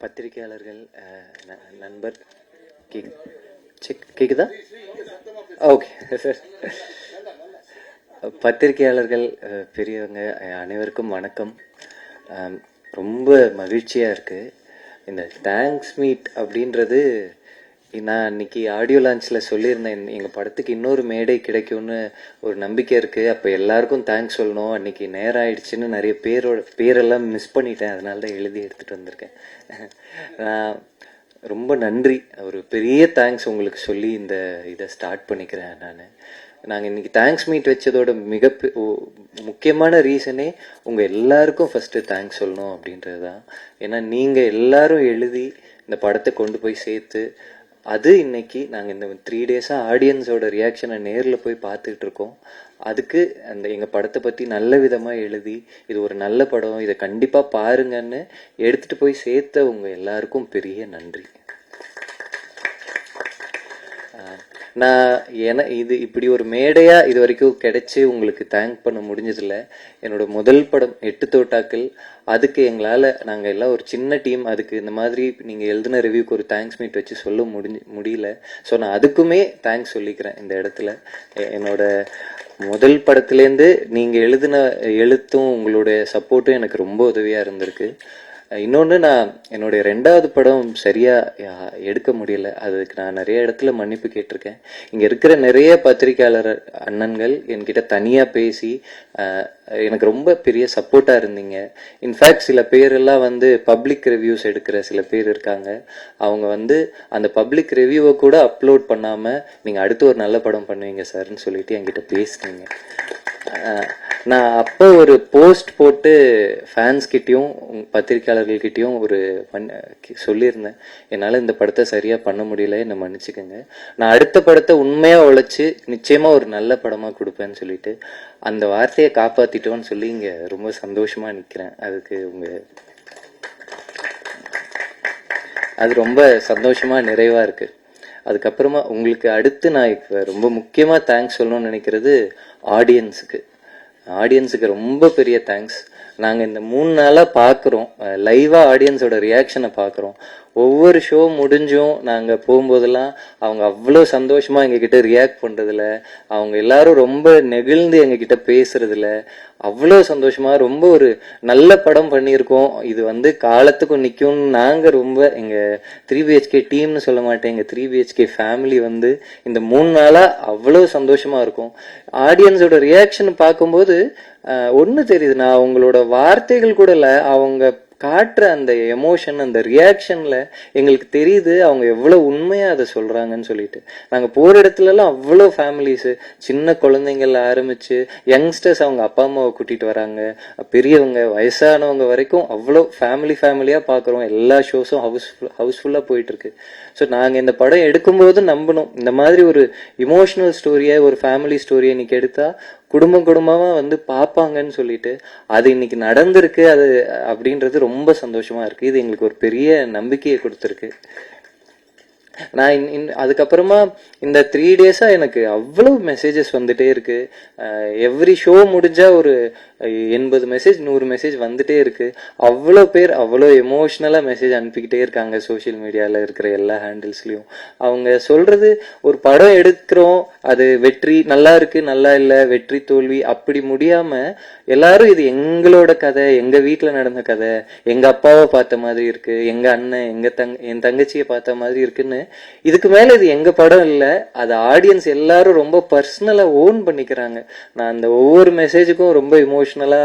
பத்திரிகையாளர்கள், நண்பர் கேக்குதா? Okay sir. பத்திரிகையாளர்கள், பெரியவங்க அனைவருக்கும் வணக்கம். ரொம்ப மகிழ்ச்சியாக இருக்குது. இந்த தேங்க்ஸ் மீட் அப்படின்றது நான் அன்றைக்கி ஆடியோ லான்ச்சில் சொல்லியிருந்தேன், எங்கள் படத்துக்கு இன்னொரு மேடை கிடைக்கும்னு ஒரு நம்பிக்கை இருக்குது. அப்போ எல்லாருக்கும் தேங்க்ஸ் சொல்லணும். அன்றைக்கி நேரம் ஆயிடுச்சுன்னு நிறைய பேரெல்லாம் மிஸ் பண்ணிட்டேன். அதனால தான் எழுதி எடுத்துகிட்டு வந்திருக்கேன். ரொம்ப நன்றி. ஒரு பெரிய தேங்க்ஸ் உங்களுக்கு சொல்லி இந்த இதை ஸ்டார்ட் பண்ணிக்கிறேன். நாங்கள் இன்றைக்கி தேங்க்ஸ் மீட் வச்சதோட முக்கியமான ரீசனே உங்கள் எல்லாருக்கும் ஃபஸ்ட்டு தேங்க்ஸ் சொல்லணும் அப்படின்றது தான். ஏன்னா நீங்கள் எல்லாரும் எழுதி இந்த படத்தை கொண்டு போய் சேர்த்து அது இன்னைக்கு நாங்கள் இந்த 3 டேஸாக ஆடியன்ஸோட ரியாக்ஷனை நேரில் போய் பார்த்துக்கிட்டு இருக்கோம். அதுக்கு எங்கள் படத்தை பற்றி நல்ல விதமாக எழுதி இது ஒரு நல்ல படம், இதை கண்டிப்பாக பாருங்கன்னு எடுத்துகிட்டு போய் சேர்த்த உங்கள் எல்லாருக்கும் பெரிய நன்றி. இது இப்படி ஒரு மேடையாக இது வரைக்கும் கிடைச்சி உங்களுக்கு தேங்க் பண்ண முடிஞ்சதில்லை. என்னோட முதல் படம் 8 தோட்டாக்கள், அதுக்கு நாங்கள் எல்லாம் ஒரு சின்ன டீம். அதுக்கு இந்த மாதிரி நீங்கள் எழுதின ரிவ்யூக்கு ஒரு தேங்க்ஸ் மீட் வச்சு சொல்ல முடியல. ஸோ நான் அதுக்குமே தேங்க்ஸ் சொல்லிக்கிறேன் இந்த இடத்துல. என்னோட முதல் படத்துலேருந்து நீங்கள் எழுதின எழுத்தும் உங்களுடைய சப்போர்ட்டும் எனக்கு ரொம்ப உதவியாக இருந்திருக்கு. இன்னொன்று, நான் என்னுடைய 2வது படம் சரியாக எடுக்க முடியல. அதுக்கு நான் நிறைய இடத்துல மன்னிப்பு கேட்டிருக்கேன். இங்கே இருக்கிற நிறைய பத்திரிகையாளர் அண்ணன்கள் என்கிட்ட தனியாக பேசி எனக்கு ரொம்ப பெரிய சப்போர்ட்டாக இருந்தீங்க. இன்ஃபேக்ட் சில பேரெல்லாம் பப்ளிக் ரிவ்யூஸ் எடுக்கிற சில பேர் இருக்காங்க. அவங்க அந்த பப்ளிக் ரிவ்யூவை கூட அப்லோட் பண்ணாமல் நீங்கள் அடுத்து ஒரு நல்ல படம் பண்ணுவீங்க சார்ன்னு சொல்லிட்டு என்கிட்ட பேசினீங்க. நான் அப்போ ஒரு போஸ்ட் போட்டு ஃபேன்ஸ்கிட்டையும் பத்திரிகையாளர்கள்கிட்டையும் சொல்லியிருந்தேன், என்னால் இந்த படத்தை சரியாக பண்ண முடியல, என்னை மன்னிச்சுக்கோங்க. நான் அடுத்த படத்தை உண்மையாக உழைச்சி நிச்சயமாக ஒரு நல்ல படமாக கொடுப்பேன்னு சொல்லிட்டு அந்த வார்த்தையை காப்பாற்றிட்டோன்னு சொல்லி இங்கே ரொம்ப சந்தோஷமாக நிற்கிறேன். அது ரொம்ப சந்தோஷமாக நிறைவாக இருக்குது. அதுக்கப்புறமா உங்களுக்கு அடுத்து நான் இப்போ ரொம்ப முக்கியமாக தேங்க்ஸ் சொல்லணும்னு நினைக்கிறது ஆடியன்ஸுக்கு ரொம்ப பெரிய தேங்க்ஸ். நாங்கள் இந்த 3 நாளாக பார்க்குறோம், லைவாக ஆடியன்ஸோட ரியாக்ஷனை பார்க்குறோம். ஒவ்வொரு ஷோ முடிஞ்சும் நாங்கள் போகும்போதெல்லாம் அவங்க அவ்வளோ சந்தோஷமாக எங்ககிட்ட ரியாக்ட் பண்ணுறதில்ல, அவங்க எல்லாரும் ரொம்ப நெகிழ்ந்து எங்ககிட்ட பேசுறதில்ல, அவ்வளோ சந்தோஷமாக ரொம்ப ஒரு நல்ல படம் பண்ணியிருக்கோம், இது காலத்துக்கும் நிற்கும்னு நாங்கள் ரொம்ப எங்கள் 3BHK டீம்னு சொல்ல மாட்டேன், எங்கள் 3BHK ஃபேமிலி இந்த 3 நாளாக அவ்வளோ சந்தோஷமாக இருக்கும். ஆடியன்ஸோட ரியாக்ஷன் பார்க்கும்போது ஒன்று தெரியுது, நான் அவங்களோட வார்த்தைகள் கூட இல்லை, அவங்க காட்டுற அந்த எமோஷன், அந்த ரியாக்ஷன்ல எங்களுக்கு தெரியுது அவங்க எவ்வளோ உண்மையாக அதை சொல்கிறாங்கன்னு சொல்லிட்டு. நாங்கள் போகிற இடத்துலலாம் அவ்வளோ ஃபேமிலிஸு, சின்ன குழந்தைங்கள ஆரம்பித்து யங்ஸ்டர்ஸ் அவங்க அப்பா அம்மாவை கூட்டிகிட்டு வராங்க, பெரியவங்க வயசானவங்க வரைக்கும் அவ்வளோ ஃபேமிலியாக பார்க்குறோம். எல்லா ஷோஸும் ஹவுஸ்ஃபுல்லாக போயிட்டுருக்கு. ஸோ நாங்கள் இந்த படம் எடுக்கும்போது நம்பணும், இந்த மாதிரி ஒரு இமோஷனல் ஸ்டோரியை, ஒரு ஃபேமிலி ஸ்டோரியை இன்னைக்கு எடுத்தால் குடும்பமாக பார்ப்பாங்கன்னு சொல்லிட்டு அது இன்னைக்கு நடந்திருக்கு. அது அப்படின்றது ரொம்ப சந்தோஷமா இருக்கு. இது எங்களுக்கு ஒரு பெரிய நம்பிக்கையை கொடுத்துருக்கு. நான் அதுக்கப்புறமா இந்த 3 டேஸாக எனக்கு அவ்வளோ மெசேஜஸ் வந்துட்டே இருக்கு. எவ்ரி ஷோ முடிஞ்சா ஒரு 80 மெசேஜ் 100 மெசேஜ் வந்துட்டே இருக்கு. அவ்வளோ பேர் அவ்வளோ எமோஷ்னலாக மெசேஜ் அனுப்பிக்கிட்டே இருக்காங்க சோஷியல் மீடியாவில் இருக்கிற எல்லா ஹேண்டில்ஸ்லையும். அவங்க சொல்றது, ஒரு படம் எடுக்கிறோம், அது வெற்றி நல்லா இருக்கு நல்லா இல்லை, வெற்றி தோல்வி அப்படி முடியாம எல்லாரும் இது எங்களோட கதை, எங்க வீட்டில் நடந்த கதை, எங்க அப்பாவை பார்த்த மாதிரி இருக்கு, எங்க அண்ணன் என் தங்கச்சியை பார்த்த மாதிரி இருக்குன்னு, இதுக்கு மேல இது எங்க படம் இல்லை, அது ஆடியன்ஸ் எல்லாரும் ரொம்ப பர்சனலா ஓன் பண்ணிக்கிறாங்க. நான் அந்த ஒவ்வொரு மெசேஜுக்கும் ரொம்ப இமோஷனலா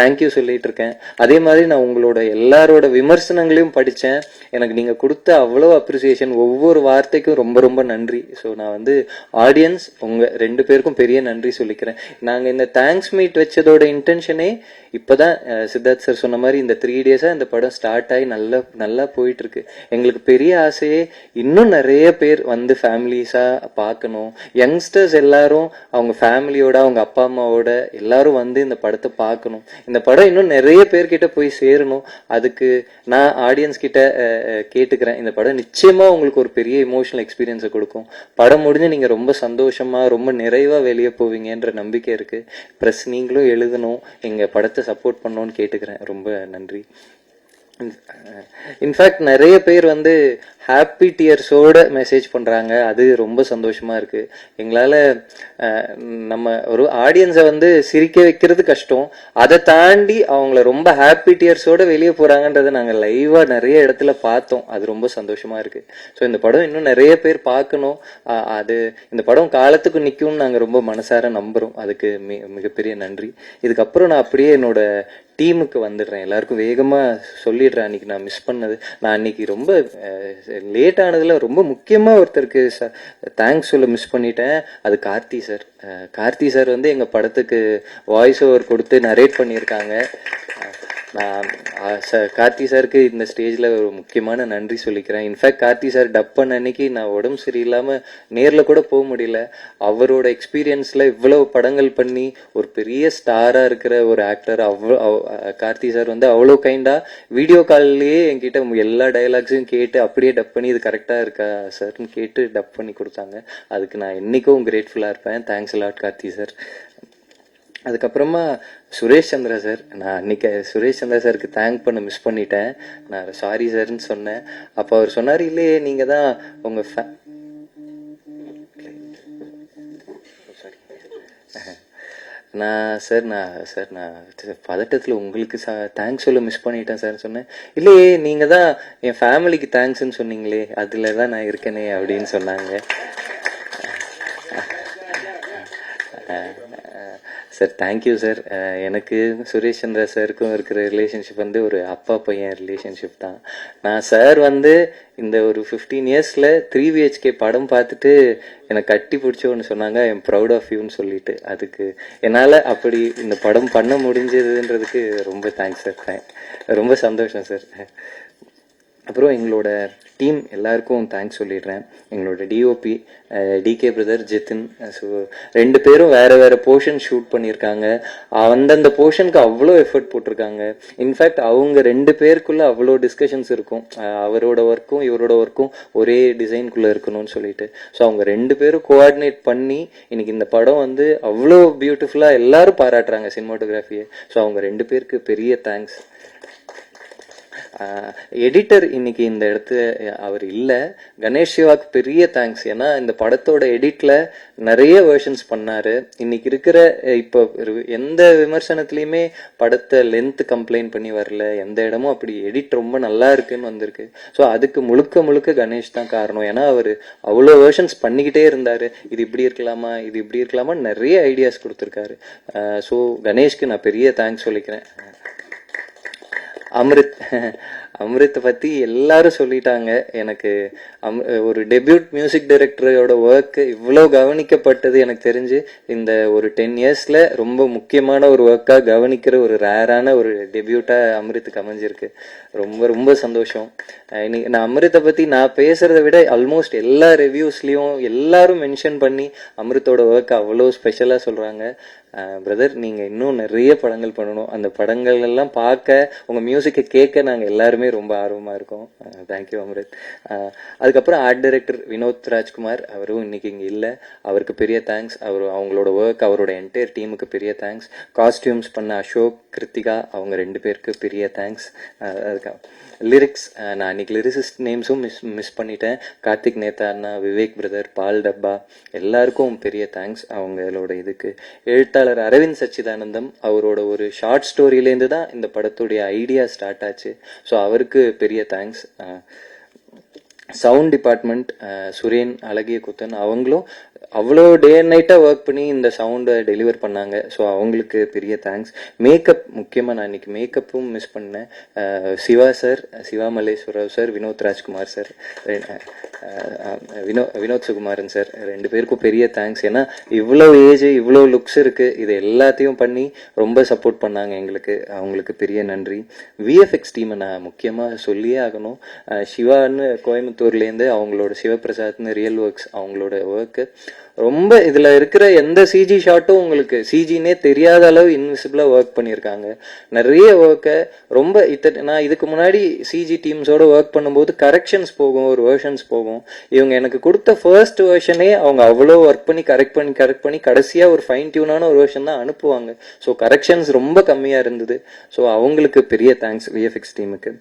தேங்க்யூ சொல்லிட்டு இருக்கேன். அதே மாதிரி நான் உங்களோட எல்லாரோட விமர்சனங்களையும் படித்தேன். எனக்கு நீங்க கொடுத்த அவ்வளோ அப்ரிசியேஷன், ஒவ்வொரு வார்த்தைக்கும் ரொம்ப ரொம்ப நன்றி. ஸோ நான் ஆடியன்ஸ் உங்க 2 பேருக்கும் பெரிய நன்றி சொல்லிக்கிறேன். நாங்க இந்த தேங்க்ஸ் மீட் வச்சதோட இன்டென்ஷனே இப்பதான் சித்தார்த் சார் சொன்ன மாதிரி இந்த 3 டேஸா இந்த படம் ஸ்டார்ட் ஆகி நல்லா போயிட்டு இருக்கு. எங்களுக்கு பெரிய ஆசையே இன்னும் நிறைய பேர் ஃபேமிலிஸா பார்க்கணும். யங்ஸ்டர்ஸ் எல்லாரும் அவங்க ஃபேமிலியோட, அவங்க அப்பா அம்மாவோட எல்லாரும் இந்த படத்தை பார்க்கணும். இந்த படம் இன்னும் நிறைய பேர்கிட்ட போய் சேரணும். அதுக்கு நான் ஆடியன்ஸ் கிட்ட கேட்டுக்கிறேன், இந்த படம் நிச்சயமா உங்களுக்கு ஒரு பெரிய இமோஷனல் எக்ஸ்பீரியன்ஸை கொடுக்கும். படம் முடிஞ்சு நீங்க ரொம்ப சந்தோஷமா ரொம்ப நிறைவா வெளியே போவீங்கன்ற நம்பிக்கை இருக்கு. ப்ளஸ் நீங்களும் எழுதணும், எங்க படத்தை சப்போர்ட் பண்ணணும்னு கேட்டுக்கிறேன். ரொம்ப நன்றி. இன்ஃபேக்ட் நிறைய பேர் வந்து ஹாப்பி டியர்ஸோட மெசேஜ் பண்றாங்க. அது ரொம்ப சந்தோஷமா இருக்கு. எங்களால நம்ம ஒரு ஆடியன்ஸை வந்து சிரிக்க வைக்கிறது கஷ்டம், அதை தாண்டி அவங்கள ரொம்ப ஹாப்பி டியர்ஸோட வெளியே போறாங்கன்றதை நாங்க லைவா நிறைய இடத்துல பார்த்தோம். அது ரொம்ப சந்தோஷமா இருக்கு. ஸோ இந்த படம் இன்னும் நிறைய பேர் பார்க்கணும். அது இந்த படம் காலத்துக்கு நிற்கும்னு நாங்க ரொம்ப மனசார நம்புறோம். அதுக்கு மிகப்பெரிய நன்றி. இதுக்கப்புறம் நான் அப்படியே என்னோட டீமுக்கு வந்துடுறேன். எல்லாருக்கும் வேகமா சொல்லிடுறேன். அன்னைக்கு நான் மிஸ் பண்ணது, நான் அன்னைக்கு ரொம்ப லேட் ஆனதுல ரொம்ப முக்கியமா ஒருத்தருக்கு தேங்க்ஸ் சொல்ல மிஸ் பண்ணிட்டேன். அது கார்த்தி சார். கார்த்தி சார் வந்து எங்க படத்துக்கு வாய்ஸ் ஓவர் கொடுத்து நரேட் பண்ணியிருக்காங்க. நான் கார்த்தி சாருக்கு இந்த ஸ்டேஜ்ல ஒரு முக்கியமான நன்றி சொல்லிக்கிறேன். இன்ஃபேக்ட் கார்த்தி சார் டப் பண்ண அன்னைக்கு நான் உடம்பு சரியில்லாம நேர்ல கூட போக முடியல. அவரோட எக்ஸ்பீரியன்ஸ்ல இவ்வளவு படங்கள் பண்ணி ஒரு பெரிய ஸ்டாரா இருக்கிற ஒரு ஆக்டர், கார்த்தி சார் வந்து அவ்வளோ கைண்டா வீடியோ கால்லயே என்கிட்ட எல்லா டைலாக்ஸையும் கேட்டு அப்படியே டப் பண்ணி இது கரெக்டா இருக்கா சார்ன்னு கேட்டு டப் பண்ணி கொடுத்தாங்க. அதுக்கு நான் என்னைக்கும் கிரேட்ஃபுல்லா இருப்பேன். Thanks lot Karthi sir. அதுக்கப்புறமா சுரேஷ் சந்திரா சார், நான் அன்னைக்கு சுரேஷ் சந்திரா சாருக்கு தேங்க் பண்ண மிஸ் பண்ணிட்டேன். நான் சாரி சார்ன்னு சொன்னேன். அப்போ அவர் சொன்னார், இல்லையே நீங்க தான் உங்க நான் பதட்டத்தில் உங்களுக்கு தேங்க்ஸ் சொல்ல மிஸ் பண்ணிட்டேன் சார் சொன்னேன். இல்லையே நீங்க தான் என் ஃபேமிலிக்கு தேங்க்ஸ்ன்னு சொன்னீங்களே, அதுல தான் நான் இருக்கேனே அப்படின்னு சொன்னாங்க. Sir thank you sir. எனக்கு சுரேஷ் சந்திரா சாருக்கும் இருக்கிற ரிலேஷன்ஷிப் வந்து ஒரு அப்பா பையன் ரிலேஷன்ஷிப் தான். நான் சார் வந்து இந்த ஒரு 15 இயர்ஸ்ல 3 BHK படம் பார்த்துட்டு எனக்கு கட்டி பிடிச்சோன்னு சொன்னாங்க, ஐம் ப்ரௌட் ஆஃப் யூன்னு சொல்லிட்டு. அதுக்கு என்னால் அப்படி இந்த படம் பண்ண முடிஞ்சதுன்றதுக்கு ரொம்ப தேங்க்ஸ் சார். ரொம்ப சந்தோஷம் சார். அப்புறம் எங்களோட டீம் எல்லாருக்கும் தேங்க்ஸ் சொல்லிடுறேன். எங்களோட DOP DK brother Jithin. So 2 பேரும் வேற வேற போர்ஷன் ஷூட் பண்ணியிருக்காங்க. அந்தந்த போர்ஷனுக்கு அவ்வளோ எஃபர்ட் போட்டிருக்காங்க. இன்ஃபேக்ட் அவங்க 2 பேருக்குள்ள அவ்வளோ டிஸ்கஷன்ஸ் இருக்கும். அவரோட ஒர்க்கும் இவரோட ஒர்க்கும் ஒரே டிசைனுக்குள்ள இருக்கணும்னு சொல்லிட்டு. ஸோ அவங்க 2 பேரும் கோஆர்டினேட் பண்ணி இன்னைக்கு இந்த படம் வந்து அவ்வளோ பியூட்டிஃபுல்லா எல்லாரும் பாராட்டுறாங்க சினிமாட்டோகிராஃபியை. ஸோ அவங்க 2 பேருக்கு பெரிய தேங்க்ஸ். எடிட்டர் இன்னைக்கு இந்த இடத்துல அவர் இல்லை, கணேஷ் சிவாக்கு பெரிய தேங்க்ஸ். ஏன்னா இந்த படத்தோட எடிட்ல நிறைய வெர்ஷன்ஸ் பண்ணாரு. இன்னைக்கு இருக்கிற இப்போ எந்த விமர்சனத்திலயுமே படத்தை லென்த் கம்ப்ளைண்ட் பண்ணி வரல. எந்த இடமும் அப்படி எடிட் ரொம்ப நல்லா இருக்குன்னு வந்திருக்கு. ஸோ அதுக்கு முழுக்க முழுக்க கணேஷ் தான் காரணம். ஏன்னா அவர் அவ்வளோ வெர்ஷன்ஸ் பண்ணிக்கிட்டே இருந்தாரு. இது இப்படி இருக்கலாமா, இது இப்படி இருக்கலாமா, நிறைய ஐடியாஸ் கொடுத்துருக்காரு. ஸோ கணேஷ்க்கு நான் பெரிய தேங்க்ஸ் சொல்லிக்கிறேன். அமிர்த் பத்தி எல்லாரும் சொல்லிட்டாங்க. எனக்கு ஒரு டெபியூட் மியூசிக் டைரக்டரோட ஒர்க் இவ்வளோ கவனிக்கப்பட்டது எனக்கு தெரிஞ்சு இந்த ஒரு 10 இயர்ஸ்ல ரொம்ப முக்கியமான ஒரு ஒர்க்கா கவனிக்கிற ஒரு ரேரான ஒரு டெபியூட்டா அமிர்த்துக்கு அமைஞ்சிருக்கு. ரொம்ப ரொம்ப சந்தோஷம். இன்னைக்கு நான் அமிர்த்தை பத்தி நான் பேசுறத விட ஆல்மோஸ்ட் எல்லா ரிவ்யூஸ்லயும் எல்லாரும் மென்ஷன் பண்ணி அமிர்த்தோட ஒர்க் அவ்வளோ ஸ்பெஷலா சொல்றாங்க. பிரதர் நீங்க இன்னும் நிறைய படங்கள் பண்ணணும். அந்த படங்கள் எல்லாம் பார்க்க உங்க மியூசிக்கை கேட்க நாங்க எல்லாருமே ரொம்ப ஆர்வமா இருக்கோம். தேங்க்யூ அமிர்த். அதுக்கப்புறம் ஆர்ட் டைரக்டர் வினோத் ராஜ்குமார், அவரும் இன்னைக்கு இங்க இல்லை. அவருக்கு பெரிய தேங்க்ஸ். அவங்களோட ஒர்க், அவரோட என்டையர் டீமுக்கு பெரிய தேங்க்ஸ். காஸ்டியூம்ஸ் பண்ண அசோக், கிருத்திகா, அவங்க 2 பேருக்கு பெரிய தேங்க்ஸ். லிரிக்ஸ், நான் அன்னைக்கு லிரிசிஸ்ட் நேம்ஸும் மிஸ் பண்ணிட்டேன். கார்த்திக் நேதா அண்ணா, விவேக் பிரதர், பால் டப்பா, எல்லாருக்கும் பெரிய தேங்க்ஸ் அவங்களோட இதுக்கு. எழுத்தாளர் அரவிந்த் சச்சிதானந்தம், அவரோட ஒரு ஷார்ட் ஸ்டோரியிலேருந்து தான் இந்த படத்துடைய ஐடியா ஸ்டார்ட் ஆச்சு. ஸோ அவருக்கு பெரிய தேங்க்ஸ். சவுண்ட் டிபார்ட்மெண்ட் சுரேன், அழகிய குத்தன், அவங்களும் அவ்வளோ டே அண்ட் நைட்டாக ஒர்க் பண்ணி இந்த சவுண்டை டெலிவர் பண்ணாங்க. ஸோ அவங்களுக்கு பெரிய தேங்க்ஸ். மேக்கப் முக்கியமாக நான் இன்னைக்கு மேக்கப்பும் மிஸ் பண்ணேன். Siva sir, Siva Malleswararao sir, Vinod Rajkumar sir, Vinod Sukumaran sir, 2 பேருக்கும் பெரிய தேங்க்ஸ். ஏன்னா இவ்வளோ ஏஜ், இவ்வளோ லுக்ஸ் இருக்கு, இது எல்லாத்தையும் பண்ணி ரொம்ப சப்போர்ட் பண்ணாங்க எங்களுக்கு. அவங்களுக்கு பெரிய நன்றி. விஎஃப்எக்ஸ் டீமை நான் முக்கியமாக சொல்லியே ஆகணும். சிவான்னு கோயம்புத்தூர்லேருந்து அவங்களோட சிவபிரசாத்னு ரியல் ஒர்க்ஸ், அவங்களோட ஒர்க்கு ரொம்ப இதுல இருக்கிற எந்த சிஜி ஷாட்டும் உங்களுக்கு சிஜினே தெரியாத அளவு இன்விசிபிளா ஒர்க் பண்ணியிருக்காங்க. நிறைய ஒர்க்கை ரொம்ப நான் இதுக்கு முன்னாடி சிஜி டீம்ஸோட ஒர்க் பண்ணும்போது கரெக்ஷன்ஸ் போகும், ஒரு வேர்ஷன்ஸ் போகும். இவங்க எனக்கு கொடுத்த ஃபர்ஸ்ட் வேர்ஷனே அவங்க அவ்வளோ ஒர்க் பண்ணி கரெக்ட் பண்ணி கடைசியா ஒரு ஃபைன் டியூனான ஒரு வேர்ஷன் தான் அனுப்புவாங்க. ஸோ கரெக்ஷன்ஸ் ரொம்ப கம்மியா இருந்தது. ஸோ அவங்களுக்கு பெரிய தேங்க்ஸ் விஎஃப்எக்ஸ் டீமுக்கு.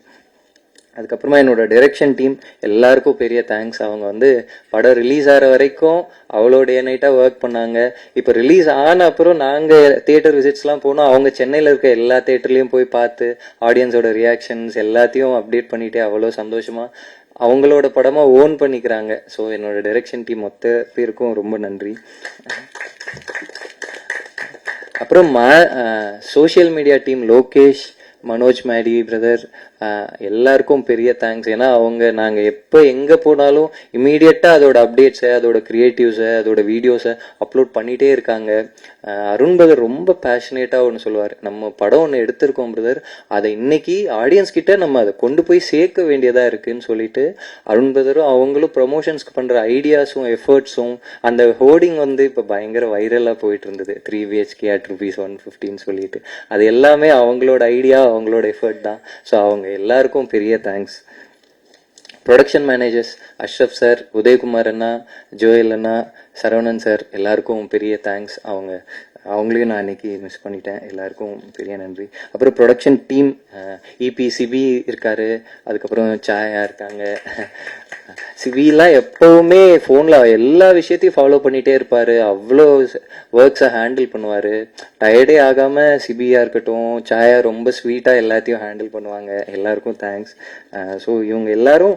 அதுக்கப்புறமா என்னோட டைரக்ஷன் டீம் எல்லாருக்கும் பெரிய தேங்க்ஸ். அவங்க வந்து படம் ரிலீஸ் ஆகிற வரைக்கும் அவ்வளோ டே நைட்டாக ஒர்க் பண்ணாங்க. இப்போ ரிலீஸ் ஆன அப்புறம் நாங்கள் தியேட்டர் விசிட்ஸ்லாம் போனோம். அவங்க சென்னையில் இருக்க எல்லா தேட்டர்லையும் போய் பார்த்து ஆடியன்ஸோட ரியாக்ஷன்ஸ் எல்லாத்தையும் அப்டேட் பண்ணிட்டு அவ்வளோ சந்தோஷமா அவங்களோட படமாக ஓன் பண்ணிக்கிறாங்க. ஸோ என்னோட டைரக்ஷன் டீம் மொத்த பேருக்கும் ரொம்ப நன்றி. அப்புறம் social media team Lokesh, Manoj Maddy brother எல்லாருக்கும் பெரிய தேங்க்ஸ். ஏன்னா அவங்க நாங்கள் எப்போ எங்கே போனாலும் இமீடியட்டாக அதோட அப்டேட்ஸை, அதோட கிரியேட்டிவ்ஸை, அதோட வீடியோஸை அப்லோட் பண்ணிகிட்டே இருக்காங்க. அருண் பிரதர் ரொம்ப பேஷனேட்டாக ஒன்று சொல்லுவார், நம்ம படம் ஒன்று எடுத்திருக்கோம் பிரதர், அதை இன்னைக்கு ஆடியன்ஸ் கிட்ட நம்ம அதை கொண்டு போய் சேர்க்க வேண்டியதாக இருக்குன்னு சொல்லிட்டு அருண் பிரதரும் அவங்களும் ப்ரமோஷன்ஸ்க்கு பண்ணுற ஐடியாஸும் எஃபர்ட்ஸும், அந்த ஹோர்டிங் வந்து இப்போ பயங்கர வைரலாக போயிட்டு இருந்தது, 3 BHK at ₹150 சொல்லிட்டு. அது எல்லாமே அவங்களோட ஐடியா, அவங்களோட எஃபர்ட் தான். ஸோ அவங்க எல்லாருக்கும் பெரிய thanks. Production managers Ashraf sir, Udayakumar அண்ணா, ஜோயல் அண்ணா, சரவணன் சார் எல்லாருக்கும் பெரிய தேங்க்ஸ். அவங்களையும் நான் அன்னைக்கு மிஸ் பண்ணிட்டேன். எல்லாருக்கும் பெரிய நன்றி. அப்புறம் ப்ரொடக்ஷன் டீம் இபி சிபி இருக்காரு, அதுக்கப்புறம் சாயா இருக்காங்க. சிவிலாம் எப்பவுமே ஃபோனில் எல்லா விஷயத்தையும் ஃபாலோ பண்ணிகிட்டே இருப்பார், அவ்வளோ ஒர்க்ஸை ஹேண்டில் பண்ணுவார். டயர்டே ஆகாமல் சிபியா இருக்கட்டும், சாயா ரொம்ப ஸ்வீட்டாக எல்லாத்தையும் ஹேண்டில் பண்ணுவாங்க. எல்லாருக்கும் தேங்க்ஸ். ஸோ இவங்க எல்லாரும்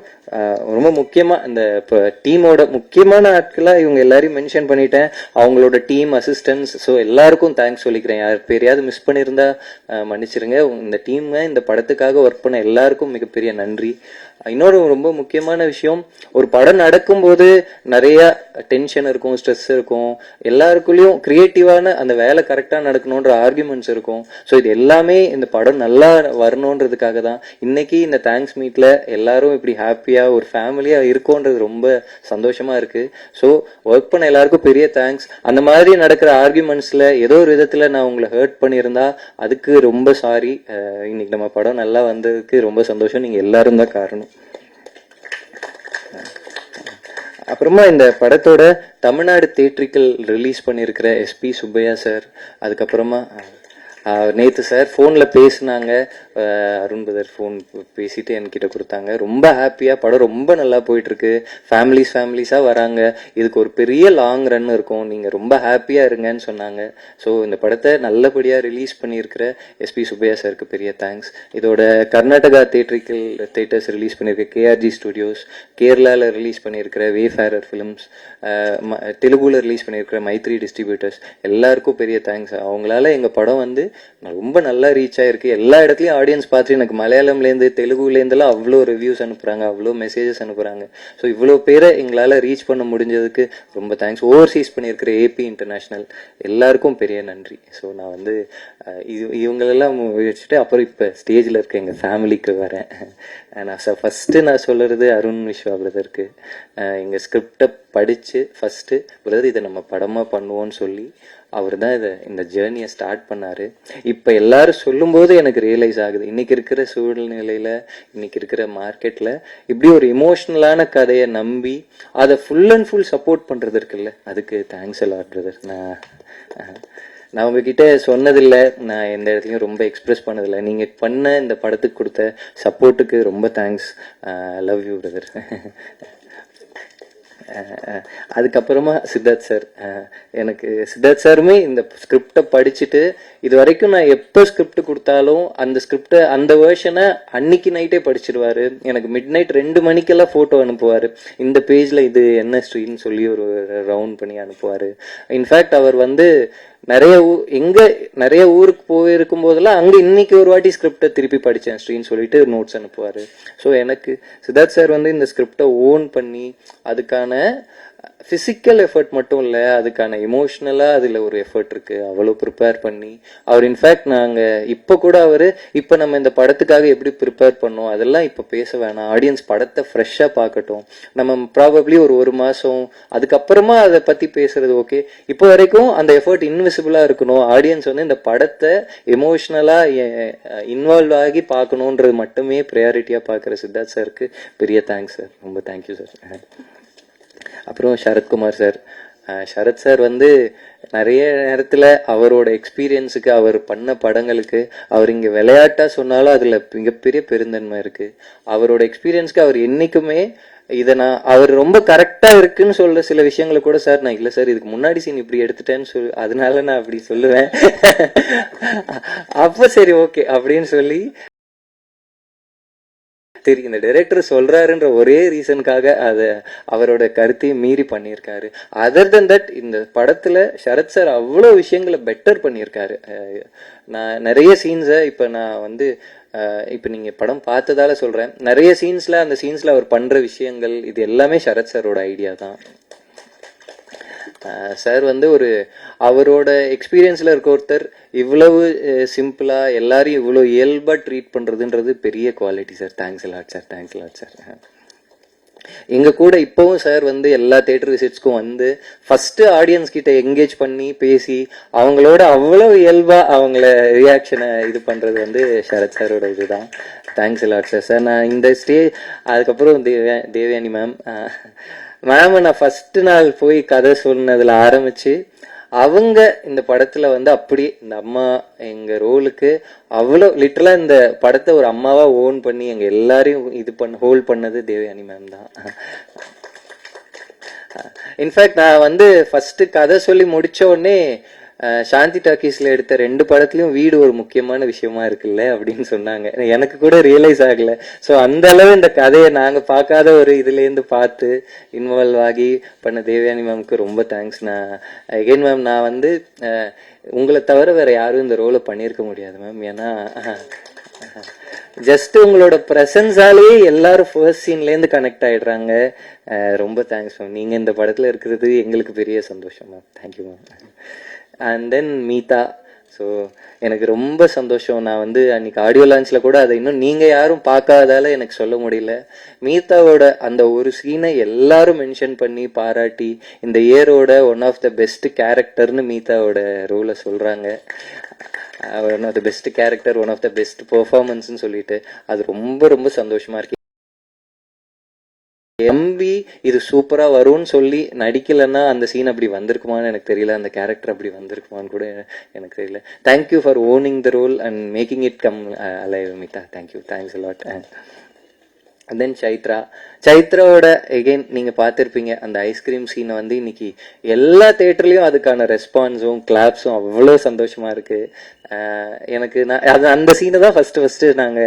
ரொம்ப முக்கியமாக இந்த இப்போ டீமோட முக்கியமான ஆட்களாக இவங்க எல்லாரையும் மென்ஷன் பண்ணிட்டேன். அவங்களோட டீம் அசிஸ்டன்ஸ், ஸோ எல்லாருக்கும் தேங்க்ஸ் சொல்லிக்கிறேன். யார் பேரையாவது மிஸ் பண்ணியிருந்தா மன்னிச்சிருங்க. இந்த டீமை இந்த படத்துக்காக ஒர்க் பண்ண எல்லாருக்கும் மிகப்பெரிய நன்றி. இன்னொரு ரொம்ப முக்கியமான விஷயம், ஒரு படம் நடக்கும்போது நிறைய டென்ஷன் இருக்கும், ஸ்ட்ரெஸ் இருக்கும், எல்லாருக்குள்ளேயும் கிரியேட்டிவான அந்த வேலை கரெக்டாக நடக்கணுன்ற ஆர்குமெண்ட்ஸ் இருக்கும். ஸோ இது எல்லாமே இந்த படம் நல்லா வரணுன்றதுக்காக தான் இன்னைக்கு இந்த தேங்க்ஸ் மீட்ல எல்லாரும் இப்படி ஹாப்பியாக ஒரு ஃபேமிலியாக இருக்கோன்றது ரொம்ப சந்தோஷமா இருக்கு. ஸோ ஒர்க் பண்ண எல்லாருக்கும் பெரிய தேங்க்ஸ். அந்த மாதிரி நடக்கிற ஆர்குமெண்ட்ஸ்ல ஏதோ ஒரு விதத்தில் நான் உங்களை ஹர்ட் பண்ணியிருந்தா அதுக்கு ரொம்ப சாரி. இன்னைக்கு நம்ம படம் நல்லா வந்ததுக்கு ரொம்ப சந்தோஷம். நீங்கள் எல்லாரும் தான் காரணம். அப்புறமா இந்த படத்தோட தமிழ்நாடு தியேட்ரிக்கல் ரிலீஸ் பண்ணியிருக்கிற எஸ்பி சுப்பையா சார், அதுக்கப்புறமா நேற்று சார் ஃபோனில் பேசினாங்க, அருண் பிரதர் ஃபோன் பேசிட்டு என்கிட்ட கொடுத்தாங்க. ரொம்ப ஹாப்பியாக படம் ரொம்ப நல்லா போயிட்டுருக்கு, ஃபேமிலிஸாக வராங்க, இதுக்கு ஒரு பெரிய லாங் ரன் இருக்கும், நீங்கள் ரொம்ப ஹாப்பியாக இருங்கன்னு சொன்னாங்க. ஸோ இந்த படத்தை நல்லபடியாக ரிலீஸ் பண்ணியிருக்கிற எஸ்பி சுப்பையா சாருக்கு பெரிய தேங்க்ஸ். இதோட கர்நாடகா தேட்டர்ஸ் ரிலீஸ் பண்ணியிருக்க கேஆர்ஜி ஸ்டுடியோஸ், கேரளாவில் ரிலீஸ் பண்ணியிருக்கிற வேஃபேரர் ஃபிலிம்ஸ், தெலுங்குல ரிலீஸ் பண்ணியிருக்கிற மைத்ரி டிஸ்ட்ரிபியூட்டர்ஸ் எல்லாருக்கும் பெரிய தேங்க்ஸ். அவங்களால எங்கள் படம் வந்து ரொம்ப நல்லா ரீச் ஆயிருக்கு. எல்லா இடத்துலையும் ஆடியன்ஸ் பார்த்து எனக்கு மலையாளம்லேருந்து தெலுங்குலேருந்துலாம் அவ்வளோ ரிவ்யூஸ் அனுப்புகிறாங்க, அவ்வளோ மெசேஜஸ் அனுப்புகிறாங்க. ஸோ இவ்வளோ பேரை எங்களால் ரீச் பண்ண முடிஞ்சதுக்கு ரொம்ப தேங்க்ஸ். ஓவர்சீஸ் பண்ணியிருக்கிற ஏபி இன்டர்நேஷ்னல் எல்லாருக்கும் பெரிய நன்றி. ஸோ நான் வந்து இவங்களெல்லாம் வச்சுட்டு அப்புறம் இப்போ ஸ்டேஜில் இருக்க எங்கள் ஃபேமிலிக்கு வரேன். நான் ஃபஸ்ட்டு நான் சொல்கிறது அருண் விஸ்வா பிரதருக்கு, எங்கள் ஸ்கிரிப்டை படித்து ஃபஸ்ட்டு பிரதர் இதை நம்ம படமாக பண்ணுவோன்னு சொல்லி அவர் தான் இந்த ஜேர்னியை ஸ்டார்ட் பண்ணார். இப்போ எல்லாரும் சொல்லும்போது எனக்கு ரியலைஸ் ஆகுது, இன்னைக்கு இருக்கிற சூழ்நிலையில், இன்னைக்கு இருக்கிற மார்க்கெட்டில் இப்படி ஒரு இமோஷ்னலான கதையை நம்பி அதை ஃபுல் அண்ட் ஃபுல் சப்போர்ட் பண்ணுறது இருக்குல்ல, அதுக்கு தேங்க்ஸ் எல்லாம் பிரதர். நான் உங்ககிட்ட சொன்னதில்லை, நான் எந்த இடத்துலையும் ரொம்ப எக்ஸ்பிரஸ் பண்ணதில்லை. நீங்கள் பண்ண இந்த படத்துக்கு கொடுத்த சப்போர்ட்டுக்கு ரொம்ப தேங்க்ஸ். Love you brother. அதுக்கப்புறமா சித்தார்த் சார், எனக்கு சித்தார்த் சாருமே இந்த ஸ்கிரிப்டை படிச்சுட்டு இது வரைக்கும் நான் எப்போ ஸ்கிரிப்ட் கொடுத்தாலும் அந்த ஸ்கிரிப்டை அந்த வேர்ஷனை அன்னைக்கு நைட்டே படிச்சிருவாரு. எனக்கு மிட் நைட் 2 மணிக்கெல்லாம் ஃபோட்டோ அனுப்புவார், இந்த பேஜில் இது என்ன ஸ்ட்ரீன்னு சொல்லி ஒரு ரவுண்ட் பண்ணி அனுப்புவார். இன்ஃபேக்ட் அவர் வந்து நிறைய ஊருக்கு போயிருக்கும் போதெல்லாம் அங்கே இன்னைக்கு ஒரு வாட்டி ஸ்கிரிப்டை திருப்பி படித்தேன் ஸ்ட்ரீன்னு சொல்லிட்டு நோட்ஸ் அனுப்புவார். ஸோ எனக்கு சித்தார்த் சார் வந்து இந்த ஸ்கிரிப்டை ஓன் பண்ணி அதுக்கான ஃபிசிக்கல் எஃபர்ட் மட்டும் இல்லை, அதுக்கான எமோஷ்னலாக அதில் ஒரு எஃபர்ட் இருக்குது, அவ்வளோ ப்ரிப்பேர் பண்ணி அவர் இன்ஃபேக்ட் நாங்கள் இப்போ கூட இப்போ நம்ம இந்த படத்துக்காக எப்படி ப்ரிப்பேர் பண்ணோம் அதெல்லாம் இப்போ பேச வேணாம், ஆடியன்ஸ் படத்தை ஃப்ரெஷ்ஷாக பார்க்கட்டும், நம்ம ப்ராபப்ளி ஒரு மாதம் அதுக்கப்புறமா அதை பற்றி பேசுறது ஓகே, இப்போ வரைக்கும் அந்த எஃபர்ட் இன்விசிபிளாக இருக்கணும், ஆடியன்ஸ் வந்து இந்த படத்தை எமோஷ்னலாக இன்வால்வ் ஆகி பார்க்கணுன்றது மட்டுமே ப்ரையாரிட்டியாக பார்க்குற சித்தார்த் சாருக்கு பெரிய தேங்க்ஸ் சார். ரொம்ப தேங்க்யூ சார். அப்புறம் சரத்குமார் சார், சரத் சார் வந்து நிறைய நேரத்துல அவரோட எக்ஸ்பீரியன்ஸுக்கு, அவர் பண்ண படங்களுக்கு, அவர் இங்க விளையாட்டா சொன்னாலும் அதுல மிகப்பெரிய பெருந்தன்மை இருக்கு. அவரோட எக்ஸ்பீரியன்ஸ்க்கு அவர் என்னைக்குமே இதை நான் அவர் ரொம்ப கரெக்டா இருக்குன்னு சொல்ற சில விஷயங்களை கூட, சார் நான் இல்ல சார் இதுக்கு முன்னாடி சீன் இப்படி எடுத்துட்டேன்னு அதனால நான் அப்படி சொல்லுவேன். அப்ப சரி ஓகே அப்படின்னு சொல்லி தெரியும் இந்த டைரக்டர் சொல்றாருன்ற ஒரே ரீசனுக்காக அதை அவரோட கருத்தையும் மீறி பண்ணியிருக்காரு. அதர் தென் தட் இந்த படத்துல சரத் சார் அவ்வளோ விஷயங்களை பெட்டர் பண்ணியிருக்காரு. நான் நிறைய சீன்ஸை இப்போ நான் வந்து இப்போ நீங்க படம் பார்த்ததால சொல்றேன், நிறைய சீன்ஸ்ல அந்த சீன்ஸ்ல அவர் பண்ற விஷயங்கள் இது எல்லாமே சரத் சாரோட ஐடியா தான். சார் வந்து ஒரு அவரோட எக்ஸ்பீரியன்ஸ்ல இருக்க ஒருத்தர் இவ்வளவு சிம்பிளா எல்லாரையும் இவ்வளவு இயல்பா ட்ரீட் பண்றதுன்றது பெரிய quality sir. Thanks lot sir, thanks lot sir. எங்க கூட இப்பவும் சார் வந்து எல்லா தியேட்டர் விசிட்ஸ்க்கும் வந்து ஃபர்ஸ்ட் ஆடியன்ஸ் கிட்ட என்கேஜ் பண்ணி பேசி அவங்களோட அவ்வளவு இயல்பா அவங்கள ரியாக்ஷனை இது பண்றது வந்து சரத் சாரோட இதுதான். Thanks lot sir. சார் நான் இந்த அதுக்கப்புறம் தேவயானி மேம் நான் ஃபர்ஸ்ட் நாள் போய் கதை சொன்னதுல ஆரம்பிச்சு அவங்க இந்த படத்துல வந்து அப்படி இந்த அம்மா எங்க ரோலுக்கு அவ்வளோ லிட்டரலா இந்த படத்தை ஒரு அம்மாவா ஓன் பண்ணி எங்க எல்லாரையும் இது ஹோல்ட் பண்ணது தேவயானி மேம் தான். இன்ஃபேக்ட் நான் வந்து ஃபர்ஸ்ட் கதை சொல்லி முடிச்ச உடனே சாந்தி டாக்கீஸ்ல எடுத்த 2 படத்துலயும் வீடு ஒரு முக்கியமான விஷயமா இருக்குல்ல அப்படின்னு சொன்னாங்க. எனக்கு கூட ரியலைஸ் ஆகல. ஸோ அந்த அளவு இந்த கதையை நாங்க பார்க்காத ஒரு இதுல இருந்து பார்த்து இன்வால்வ் ஆகி பண்ண தேவயானி மேம்க்கு ரொம்ப தேங்க்ஸ். நான் எகைன் மேம் நான் வந்து உங்களை தவிர வேற யாரும் இந்த ரோலை பண்ணியிருக்க முடியாது மேம். ஏன்னா ஜஸ்ட் உங்களோட பிரசன்ஸாலேயே எல்லாரும் ஃபர்ஸ்ட் சீன்ல இருந்து கனெக்ட் ஆயிடுறாங்க. ரொம்ப தேங்க்ஸ் மேம். நீங்க இந்த படத்துல இருக்கிறது எங்களுக்கு பெரிய சந்தோஷம் ma'am. Thank you ma'am. And then Meetha. So எனக்கு ரொம்ப சந்தோஷம். நான் வந்து அன்னைக்கு ஆடியோ லான்ச்ல கூட அதை இன்னும் நீங்க யாரும் பார்க்காதால எனக்கு சொல்ல முடியல. மீதாவோட அந்த ஒரு சீனை எல்லாரும் மென்ஷன் பண்ணி பாராட்டி இந்த இயரோட ஒன் ஆஃப் த பெஸ்ட் கேரக்டர்னு மீதாவோட ரோலை சொல்றாங்க. One of the best character, one of the best பெர்ஃபார்மன்ஸ்னு சொல்லிட்டு அது ரொம்ப ரொம்ப சந்தோஷமா இருக்கு. எம்பி இது சூப்பரா வரும்னு சொல்லி நடிக்கலன்னா அந்த சீன் அப்படி வந்திருக்குமான்னு எனக்கு தெரியல, அந்த கேரக்டர் அப்படி வந்திருக்குமான்னு கூட எனக்கு தெரியல. Thank you for owning the role and making it come alive Mitha. Thank you, thanks lot. And then சைத்ராவோட எகெயின் நீங்க பார்த்துருப்பீங்க அந்த ஐஸ்கிரீம் சீனை வந்து இன்னைக்கு எல்லா தியேட்டர்லயும் அதுக்கான ரெஸ்பான்ஸும் கிளாப்ஸும் அவ்வளோ சந்தோஷமா இருக்கு. எனக்கு நான் அந்த சீனை தான் ஃபர்ஸ்ட் நாங்க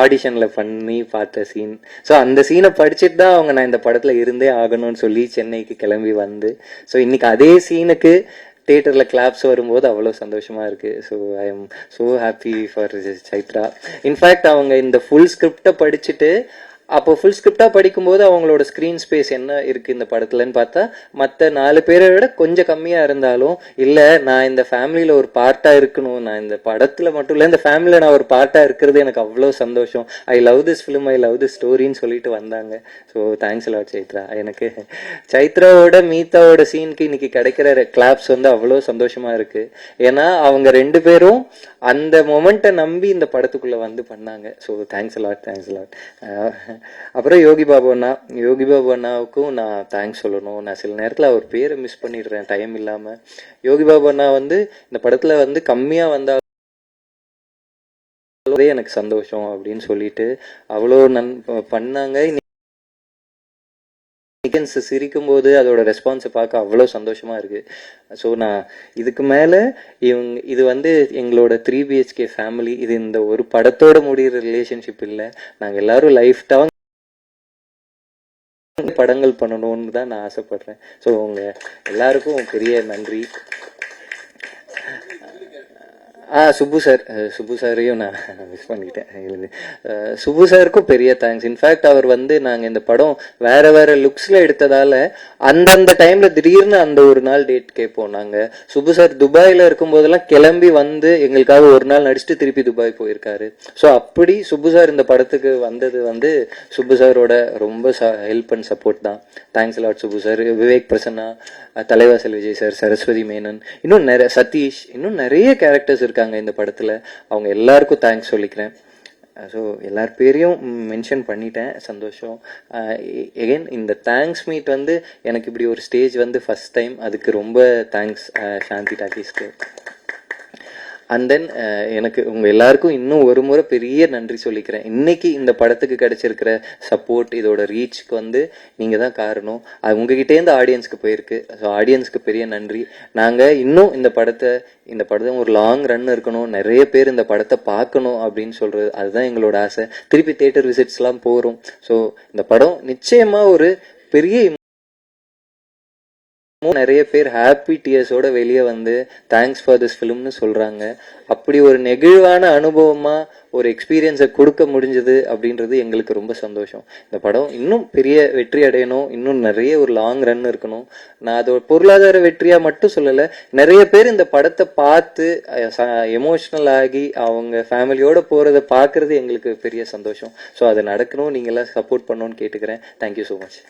ஆடிஷன்ல பண்ணி பார்த்த சீன். ஸோ அந்த சீனை படிச்சுட்டு தான் அவங்க நான் இந்த படத்துல இருந்தே ஆகணும்னு சொல்லி சென்னைக்கு கிளம்பி வந்து, ஸோ இன்னைக்கு அதே சீனுக்கு தியேட்டர்ல கிளாப்ஸ் வரும்போது அவ்வளோ சந்தோஷமா இருக்கு. So I am so happy for Chaitra. In fact அவங்க இந்த ஃபுல் ஸ்கிரிப்டை படிச்சுட்டு அப்போ ஃபுல் ஸ்கிரிப்டா படிக்கும்போது அவங்களோட ஸ்கிரீன் ஸ்பேஸ் என்ன இருக்கு இந்த படத்துலன்னு பார்த்தா மற்ற 4 பேரை விட கொஞ்சம் கம்மியா இருந்தாலும், இல்ல நான் இந்த ஃபேமிலியில ஒரு பார்ட்டா இருக்கணும், நான் இந்த படத்துல மட்டும் இல்ல இந்த ஃபேமிலியில நான் ஒரு பார்ட்டா இருக்கிறது எனக்கு அவ்வளோ சந்தோஷம், I love this film, I love this ஸ்டோரின்னு சொல்லிட்டு வந்தாங்க. So thanks lot Chaitra. எனக்கு சைத்ராவோட மீதாவோட சீனுக்கு இன்னைக்கு கிடைக்கிற கிளாப்ஸ் வந்து அவ்வளோ சந்தோஷமா இருக்கு. ஏன்னா அவங்க 2 பேரும் அந்த மொமெண்ட்டை நம்பி இந்த படத்துக்குள்ள வந்து பண்ணாங்க. So thanks lot, thanks lot. அப்புறம் யோகி பாபு அண்ணாவுக்கும் நான் தேங்க்ஸ் சொல்லணும். நான் சில நேரத்தில் அவர் பேரை மிஸ் பண்ணிடுறேன் டைம் இல்லாம. யோகி பாபு அண்ணா வந்து இந்த படத்துல வந்து கம்மியா வந்தாலும் எனக்கு சந்தோஷம் அப்படின்னு சொல்லிட்டு அவ்வளோ பண்ணாங்க. சிரிக்கும் போது அதோட ரெஸ்பான்ஸை பார்க்க அவ்வளோ சந்தோஷமா இருக்கு. ஸோ நான் இதுக்கு மேல இது வந்து எங்களோட 3 BHK ஃபேமிலி. இது இந்த ஒரு படத்தோட முடிகிற ரிலேஷன்ஷிப் இல்லை. நாங்கள் எல்லாரும் லைஃப் டைம் படங்கள் பண்ணணும்னு தான் நான் ஆசைப்படுறேன். ஸோ உங்க எல்லாருக்கும் பெரிய நன்றி. சுப்பு சாரையும் நான் மிஸ் பண்ணிக்கிட்டேன். சுப்பு சாருக்கும் பெரிய தேங்க்ஸ். இன்ஃபேக்ட் அவர் வந்து நாங்கள் இந்த படம் வேற லுக்ஸ்ல எடுத்ததால அந்தந்த டைம்ல திடீர்னு அந்த ஒரு நாள் டேட் கேட்போம். நாங்கள் சுப்பு சார் துபாயில இருக்கும் போதெல்லாம் கிளம்பி வந்து எங்களுக்காக ஒரு நாள் நடிச்சுட்டு திருப்பி துபாய் போயிருக்காரு. ஸோ அப்படி சுப்பு சார் இந்த படத்துக்கு வந்தது வந்து சுப்பு சாரோட ரொம்ப ஹெல்ப் அண்ட் சப்போர்ட் தான். Thanks lot Subbu sir. Vivek Prasanna, Thalaivasal Vijay sir, Saraswathi Menon, இன்னும் சதீஷ், இன்னும் நிறைய கேரக்டர்ஸ் இருக்காங்க இந்த படத்துல. அவங்க எல்லாருக்கும் தேங்க்ஸ் சொல்லிக்கிறேன். ஸோ எல்லார் பேரையும் மென்ஷன் பண்ணிட்டேன், சந்தோஷம். எகைன் இந்த தேங்க்ஸ் மீட் வந்து எனக்கு இப்படி ஒரு ஸ்டேஜ் வந்து ஃபஸ்ட் டைம், அதுக்கு ரொம்ப தேங்க்ஸ் சாந்தி டாக்கீஸ்க்கு. அண்ட் தென் எனக்கு உங்கள் எல்லாருக்கும் இன்னும் ஒரு முறை பெரிய நன்றி சொல்லிக்கிறேன். இன்னைக்கு இந்த படத்துக்கு கிடைச்சிருக்கிற சப்போர்ட், இதோட ரீச்சுக்கு வந்து நீங்கள் தான் காரணம். அது உங்ககிட்டேருந்து ஆடியன்ஸ்க்கு போயிருக்கு. ஸோ ஆடியன்ஸ்க்கு பெரிய நன்றி. நாங்கள் இன்னும் இந்த படத்தை ஒரு லாங் ரன் இருக்கணும், நிறைய பேர் இந்த படத்தை பார்க்கணும் அப்படின்னு சொல்கிறது, அதுதான் எங்களோட ஆசை. திருப்பி தியேட்டர் விசிட்ஸ்லாம் போகிறோம். ஸோ இந்த படம் நிச்சயமாக ஒரு பெரிய நிறைய பேர் ஹாப்பி டியர்ஸோட வெளியே வந்து தேங்க்ஸ் ஃபார் திஸ் ஃபிலிம்னு சொல்றாங்க. அப்படி ஒரு நெகிழ்வான அனுபவமா ஒரு எக்ஸ்பீரியன்ஸை கொடுக்க முடிஞ்சது அப்படின்றது எங்களுக்கு ரொம்ப சந்தோஷம். இந்த படம் இன்னும் பெரிய வெற்றி அடையணும், இன்னும் நிறைய ஒரு லாங் ரன் இருக்கணும். நான் அதோட பொருளாதார வெற்றியா மட்டும் சொல்லலை, நிறைய பேர் இந்த படத்தை பார்த்து எமோஷனல் ஆகி அவங்க ஃபேமிலியோட போறதை பார்க்கறது எங்களுக்கு பெரிய சந்தோஷம். ஸோ அது நடக்கணும், நீங்க எல்லாம் சப்போர்ட் பண்ணணும்னு கேட்டுக்கிறேன். Thank you so much.